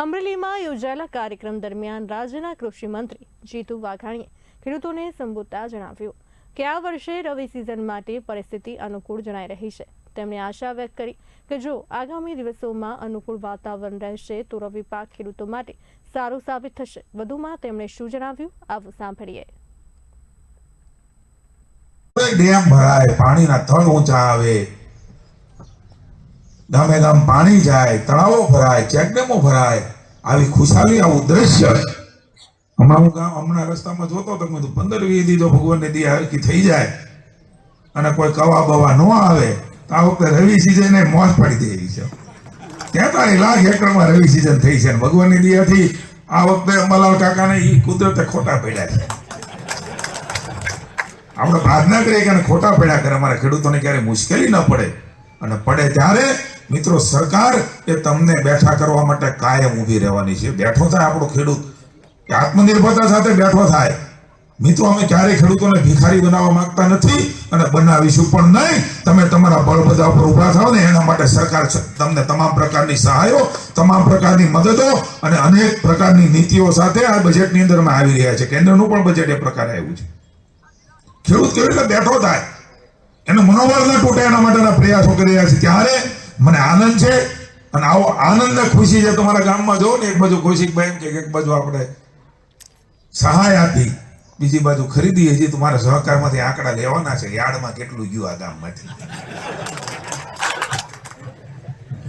અમરેલીમાં યોજાયેલા કાર્યક્રમ દરમિયાન રાજ્યના કૃષિ મંત્રી જીતુ વાઘાણીએ ખેડૂતોને સંબોધતા જણાવ્યું કે આ વર્ષે રવિ સિઝન માટે પરિસ્થિતિ અનુકૂળ જણાઈ રહી છે। તેમણે આશા વ્યક્ત કરી કે જો આગામી દિવસોમાં અનુકૂળ વાતાવરણ રહેશે તો રવિ પાક ખેડૂતો માટે સારું સાબિત થશે। વધુમાં તેમણે શું જણાવ્યું આવો સાંભળીએ। ડેમ ભરાય, પાણીના તળ ઊંચા આવે, ગામે ગામ પાણી જાય, તળાવો ભરાય, ચેકડેમો ભરાય, આવી ખુશાલી આવું દ્રશ્ય હમણાં રસ્તામાં જોતો તો મેં 15-20 દી તો ભગવાનને દી હરકી થઈ જાય અને કોઈ કવા બવા ન આવે તો આ વખતે રવિ સિઝન મોજ પડી દેવી છે। 43 લાખ હેક્ટરમાં રવિ સિઝન થઈ છે। ભગવાનની દયાથી આ વખતે અંબાલાલ કાકાને ઈ કુદરતે ખોટા પડ્યા છે। આપણે પ્રાર્થના કરીએ કે ખોટા પડ્યા કરે, અમારા ખેડૂતોને ક્યારે મુશ્કેલી ન પડે, અને પડે ત્યારે મિત્રો સરકાર એ તમને બેઠા કરવા માટે કાયમ ઊભી રહેવાની છે। બેઠો થાય આપણો ખેડૂત કે આત્મનિર્ભરતા સાથે બેઠો થાય। મિત્રો અમે ક્યારેય ખેડૂતોને ભિખારી બનાવવા માંગતા નથી અને બનાવીશું પણ નહીં। તમે તમારા બળબધા પર ઉભા થાવ ને એના માટે સરકાર તમને તમામ પ્રકારની સહાયો, તમામ પ્રકારની મદદો અને અનેક પ્રકારની નીતિઓ સાથે આ બજેટની અંદરમાં આવી રહ્યા છે। કેન્દ્રનું પણ બજેટ એ પ્રકારે આવ્યું છે। ખેડૂત કેવી રીતે બેઠો થાય, એનો મનોબળ ન તૂટે એના માટેના પ્રયાસો કરી રહ્યા છે। ત્યારે મને આનંદ છે અને આવો આનંદ ને ખુશી છે। તમારા ગામમાં જો ને એક બાજુ કૌશિકભાઈ કે એક બાજુ આપણે સહાય આપી, બીજી બાજુ ખરીદી, હજી તમારા સહકારમાંથી આંકડા લેવાના છે યાર્ડમાં કેટલું ગયું આ ગામમાંથી।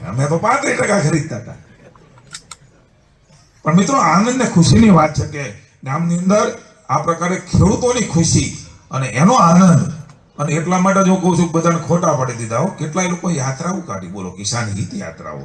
અમે તો 35% ખરીદતા હતા। પણ મિત્રો આનંદ ને ખુશીની વાત છે કે ગામની અંદર આ પ્રકારે ખેડૂતોની ખુશી અને એનો આનંદ, અને એટલા માટે જો કહું છું બધાને ખોટા પાડી દીધા હો। કેટલાય લોકો યાત્રાઓ કાઢી, બોલો કિસાન હિત યાત્રાઓ,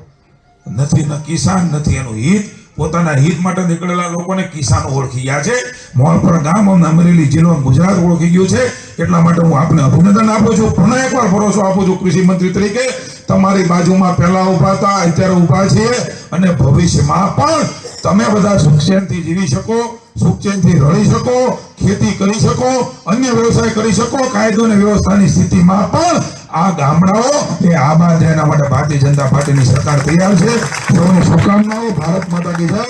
નથી ન કિસાન નથી એનું હિત, પોતાના હિત માટે નીકળેલા લોકોને કિસાન ઓળખી ગયા છે। મોલપર ગામ અને અમરેલી જિલ્લો ગુજરાત ઓળખી ગયું છે। એટલા માટે હું આપને અભિનંદન આપું છું, પુનઃ એકવાર ભરોસો આપું છું કૃષિ મંત્રી તરીકે તમારી બાજુમાં પહેલા ઉભા હતા, અત્યારે ઉભા છીએ અને ભવિષ્યમાં પણ તમે બધા સુખચેનથી જીવી શકો, સુખચેનથી રળી શકો, ખેતી કરી શકો, અન્ય વ્યવસાય કરી શકો, કાયદો અને વ્યવસ્થાની સ્થિતિમાં પણ આ ગામડાઓ એ આબાદ, એના માટે ભારતીય જનતા પાર્ટીની સરકાર તૈયાર છે। સૌને શુભકામનાઓ। ભારત માતા કી જય।